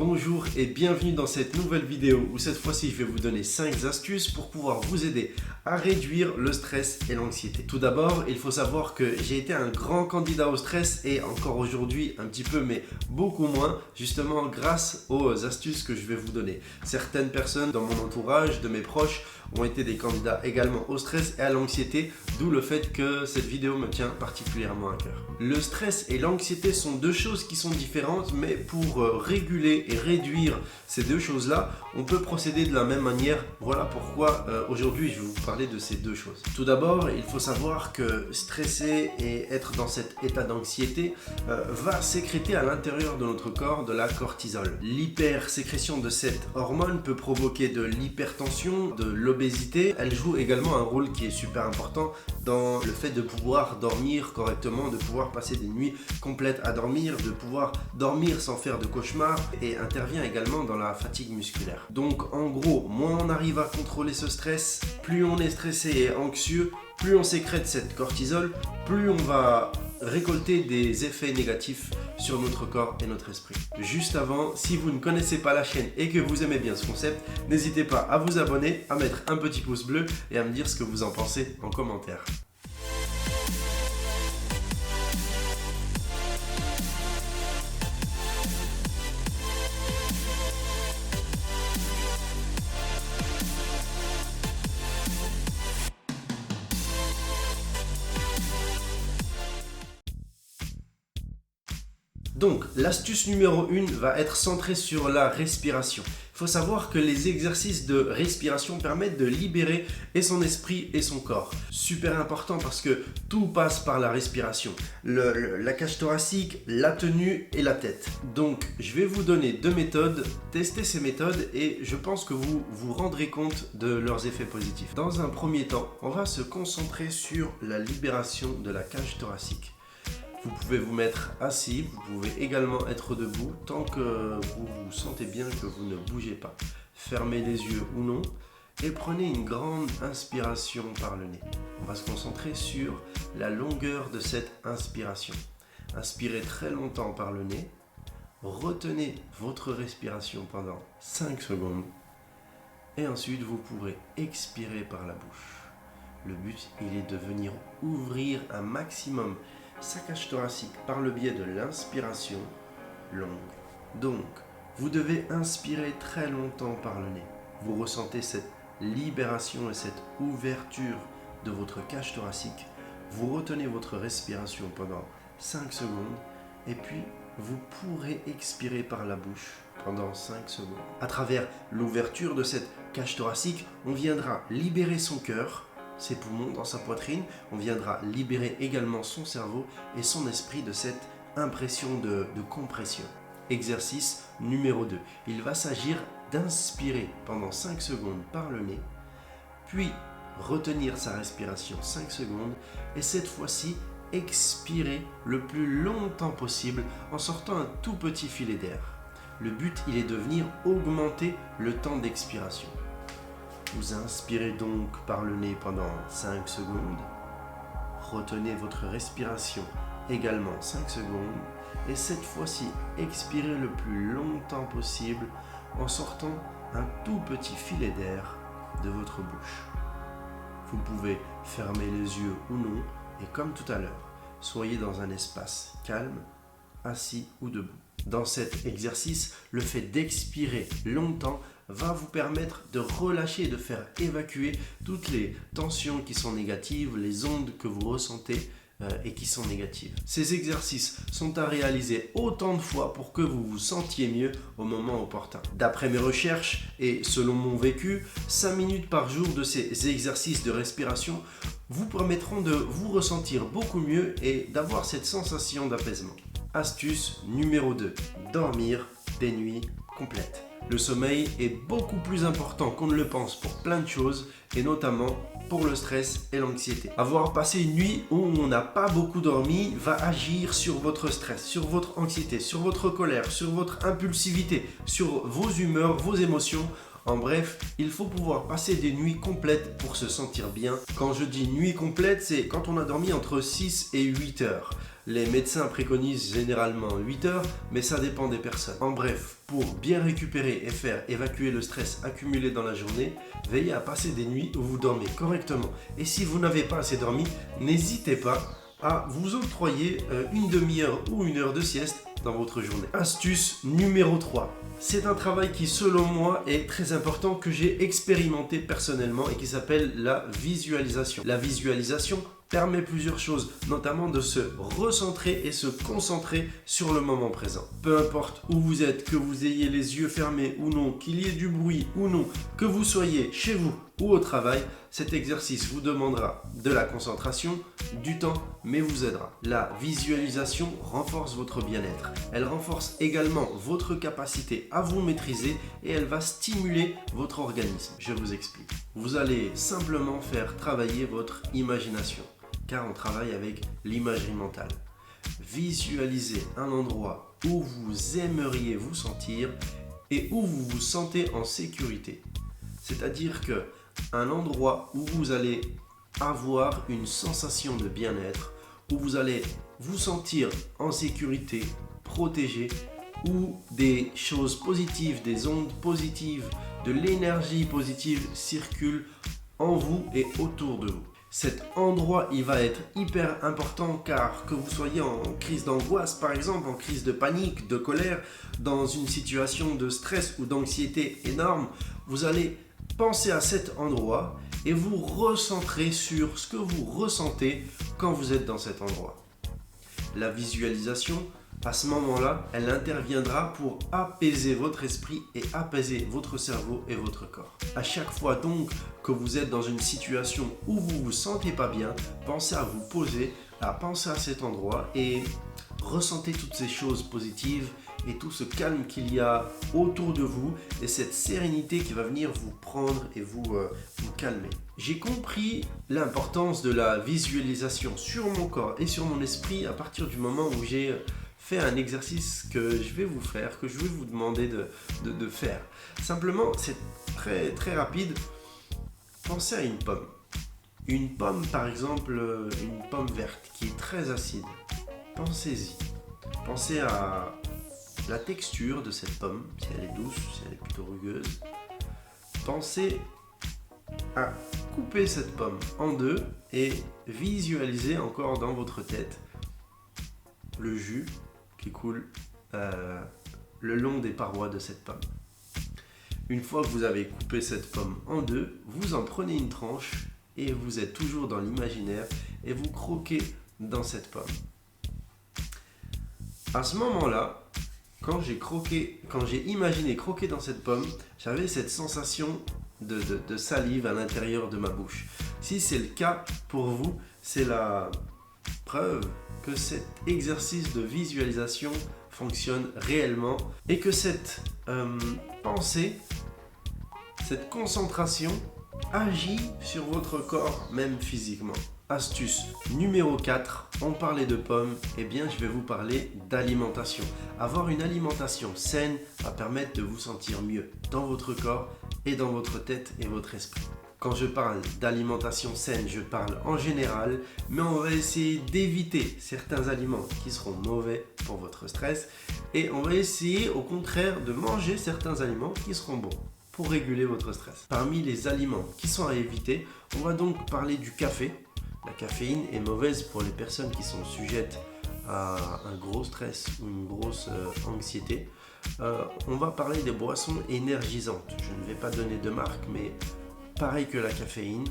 Bonjour et bienvenue dans cette nouvelle vidéo où cette fois-ci je vais vous donner 5 astuces pour pouvoir vous aider à réduire le stress et l'anxiété. Tout d'abord, il faut savoir que j'ai été un grand candidat au stress et encore aujourd'hui un petit peu mais beaucoup moins justement grâce aux astuces que je vais vous donner. Certaines personnes dans mon entourage, de mes proches, ont été des candidats également au stress et à l'anxiété, d'où le fait que cette vidéo me tient particulièrement à cœur. Le stress et l'anxiété sont deux choses qui sont différentes, mais pour réguler et réduire ces deux choses-là, on peut procéder de la même manière. Voilà pourquoi aujourd'hui je vais vous parler de ces deux choses. Tout d'abord, il faut savoir que stresser et être dans cet état d'anxiété va sécréter à l'intérieur de notre corps de la cortisol. L'hypersécrétion de cette hormone peut provoquer de l'hypertension, de l'obésité. Elle joue également un rôle qui est super important dans le fait de pouvoir dormir correctement, de pouvoir passer des nuits complètes à dormir, de pouvoir dormir sans faire de cauchemars et intervient également dans la fatigue musculaire. Donc en gros, moins on arrive à contrôler ce stress, plus on est stressé et anxieux, plus on sécrète cette cortisol, plus on va récolter des effets négatifs sur notre corps et notre esprit. Juste avant, si vous ne connaissez pas la chaîne et que vous aimez bien ce concept, n'hésitez pas à vous abonner, à mettre un petit pouce bleu et à me dire ce que vous en pensez en commentaire. Donc, l'astuce numéro 1 va être centrée sur la respiration. Il faut savoir que les exercices de respiration permettent de libérer et son esprit et son corps. Super important parce que tout passe par la respiration. La cage thoracique, la tenue et la tête. Donc, je vais vous donner 2 méthodes. Testez ces méthodes et je pense que vous vous rendrez compte de leurs effets positifs. Dans un premier temps, on va se concentrer sur la libération de la cage thoracique. Vous pouvez vous mettre assis, vous pouvez également être debout tant que vous vous sentez bien que vous ne bougez pas. Fermez les yeux ou non et prenez une grande inspiration par le nez. On va se concentrer sur la longueur de cette inspiration. Inspirez très longtemps par le nez, retenez votre respiration pendant 5 secondes et ensuite vous pourrez expirer par la bouche. Le but, il est de venir ouvrir un maximum sa cage thoracique par le biais de l'inspiration longue. Donc, vous devez inspirer très longtemps par le nez. Vous ressentez cette libération et cette ouverture de votre cage thoracique. Vous retenez votre respiration pendant 5 secondes et puis vous pourrez expirer par la bouche pendant 5 secondes. À travers l'ouverture de cette cage thoracique, on viendra libérer son cœur, ses poumons dans sa poitrine, on viendra libérer également son cerveau et son esprit de cette impression de compression. Exercice numéro 2. Il va s'agir d'inspirer pendant 5 secondes par le nez, puis retenir sa respiration 5 secondes et cette fois-ci expirer le plus longtemps possible en sortant un tout petit filet d'air. Le but, il est de venir augmenter le temps d'expiration. Vous inspirez donc par le nez pendant 5 secondes, retenez votre respiration également 5 secondes et cette fois-ci expirez le plus longtemps possible en sortant un tout petit filet d'air de votre bouche. Vous pouvez fermer les yeux ou non et comme tout à l'heure, soyez dans un espace calme, assis ou debout. Dans cet exercice, le fait d'expirer longtemps va vous permettre de relâcher et de faire évacuer toutes les tensions qui sont négatives, les ondes que vous ressentez et qui sont négatives. Ces exercices sont à réaliser autant de fois pour que vous vous sentiez mieux au moment opportun. D'après mes recherches et selon mon vécu, 5 minutes par jour de ces exercices de respiration vous permettront de vous ressentir beaucoup mieux et d'avoir cette sensation d'apaisement. Astuce numéro 2. Dormir des nuits complètes. Le sommeil est beaucoup plus important qu'on ne le pense pour plein de choses et notamment pour le stress et l'anxiété. Avoir passé une nuit où on n'a pas beaucoup dormi va agir sur votre stress, sur votre anxiété, sur votre colère, sur votre impulsivité, sur vos humeurs, vos émotions. En bref, il faut pouvoir passer des nuits complètes pour se sentir bien. Quand je dis nuit complète, c'est quand on a dormi entre 6 et 8 heures. Les médecins préconisent généralement 8 heures, mais ça dépend des personnes. En bref, pour bien récupérer et faire évacuer le stress accumulé dans la journée, veillez à passer des nuits où vous dormez correctement. Et si vous n'avez pas assez dormi, n'hésitez pas à vous octroyer une demi-heure ou une heure de sieste dans votre journée. Astuce numéro 3. C'est un travail qui, selon moi, est très important, que j'ai expérimenté personnellement et qui s'appelle la visualisation. La visualisation permet plusieurs choses, notamment de se recentrer et se concentrer sur le moment présent. Peu importe où vous êtes, que vous ayez les yeux fermés ou non, qu'il y ait du bruit ou non, que vous soyez chez vous ou au travail, cet exercice vous demandera de la concentration, du temps, mais vous aidera. La visualisation renforce votre bien-être. Elle renforce également votre capacité à vous maîtriser et elle va stimuler votre organisme. Je vous explique. Vous allez simplement faire travailler votre imagination, car on travaille avec l'imagerie mentale. Visualisez un endroit où vous aimeriez vous sentir et où vous vous sentez en sécurité. C'est-à-dire que un endroit où vous allez avoir une sensation de bien-être, où vous allez vous sentir en sécurité, protégé, où des choses positives, des ondes positives, de l'énergie positive circulent en vous et autour de vous. Cet endroit, il va être hyper important, car que vous soyez en crise d'angoisse par exemple, en crise de panique, de colère, dans une situation de stress ou d'anxiété énorme, vous allez penser à cet endroit et vous recentrer sur ce que vous ressentez quand vous êtes dans cet endroit. La visualisation, à ce moment-là, elle interviendra pour apaiser votre esprit et apaiser votre cerveau et votre corps. À chaque fois donc que vous êtes dans une situation où vous ne vous sentez pas bien, pensez à vous poser, à penser à cet endroit et ressentez toutes ces choses positives et tout ce calme qu'il y a autour de vous et cette sérénité qui va venir vous prendre et vous calmer. J'ai compris l'importance de la visualisation sur mon corps et sur mon esprit à partir du moment où j'ai fait un exercice que je vais vous faire, que je vais vous demander de faire. Simplement, c'est très, très rapide. Pensez à une pomme. Une pomme, par exemple, une pomme verte qui est très acide. Pensez-y. Pensez à la texture de cette pomme, si elle est douce, si elle est plutôt rugueuse. Pensez à couper cette pomme en deux et visualisez encore dans votre tête le jus qui coule le long des parois de cette pomme. Une fois que vous avez coupé cette pomme en deux, vous en prenez une tranche et vous êtes toujours dans l'imaginaire et vous croquez dans cette pomme. À ce moment-là, quand j'ai imaginé croquer dans cette pomme, j'avais cette sensation de salive à l'intérieur de ma bouche. Si c'est le cas pour vous, c'est la preuve que cet exercice de visualisation fonctionne réellement et que cette pensée, cette concentration agit sur votre corps, même physiquement. Astuce numéro 4, on parlait de pommes, et bien je vais vous parler d'alimentation. Avoir une alimentation saine va permettre de vous sentir mieux dans votre corps et dans votre tête et votre esprit. Quand je parle d'alimentation saine, je parle en général, mais on va essayer d'éviter certains aliments qui seront mauvais pour votre stress et on va essayer au contraire de manger certains aliments qui seront bons pour réguler votre stress. Parmi les aliments qui sont à éviter, on va donc parler du café. La caféine est mauvaise pour les personnes qui sont sujettes à un gros stress ou une grosse anxiété. On va parler des boissons énergisantes. Je ne vais pas donner de marque, mais pareil que la caféine.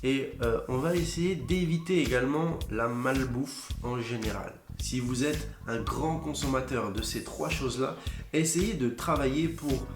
Et on va essayer d'éviter également la malbouffe en général. Si vous êtes un grand consommateur de ces trois choses-là, essayez de travailler pour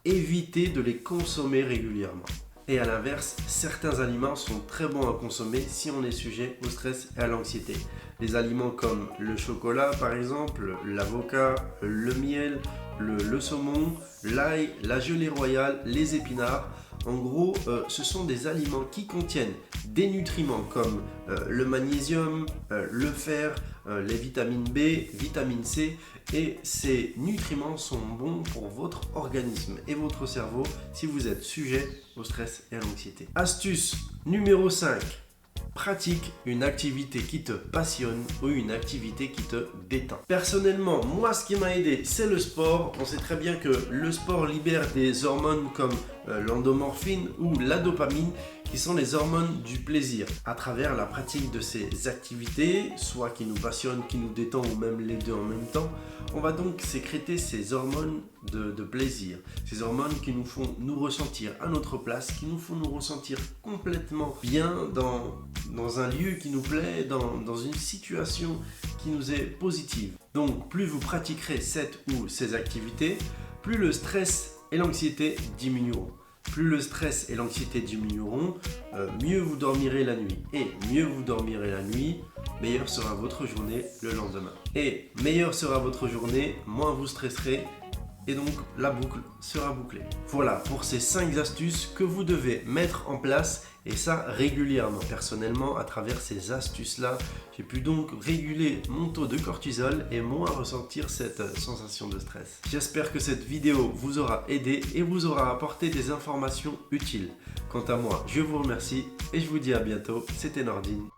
éviter de les consommer régulièrement. Et à l'inverse, certains aliments sont très bons à consommer si on est sujet au stress et à l'anxiété. Les aliments comme le chocolat par exemple, l'avocat, le miel, le saumon, l'ail, la gelée royale, les épinards. En gros, ce sont des aliments qui contiennent des nutriments comme le magnésium, le fer, les vitamines B, vitamine C, et ces nutriments sont bons pour votre organisme et votre cerveau si vous êtes sujet au stress et à l'anxiété. Astuce numéro 5. Pratique une activité qui te passionne ou une activité qui te détend. Personnellement, moi ce qui m'a aidé, c'est le sport. On sait très bien que le sport libère des hormones comme l'endomorphine ou la dopamine, qui sont les hormones du plaisir. À travers la pratique de ces activités, soit qui nous passionnent, qui nous détend ou même les deux en même temps, on va donc sécréter ces hormones de plaisir. Ces hormones qui nous font nous ressentir à notre place, qui nous font nous ressentir complètement bien dans un lieu qui nous plaît, dans une situation qui nous est positive. Donc plus vous pratiquerez cette ou ces activités, plus le stress et l'anxiété diminueront. Plus le stress et l'anxiété diminueront, mieux vous dormirez la nuit. Et mieux vous dormirez la nuit, meilleure sera votre journée le lendemain. Et meilleure sera votre journée, moins vous stresserez, et donc la boucle sera bouclée. Voilà pour ces 5 astuces que vous devez mettre en place, et ça régulièrement. Personnellement, à travers ces astuces-là, j'ai pu donc réguler mon taux de cortisol et moins ressentir cette sensation de stress. J'espère que cette vidéo vous aura aidé et vous aura apporté des informations utiles. Quant à moi, je vous remercie et je vous dis à bientôt. C'était Nordine.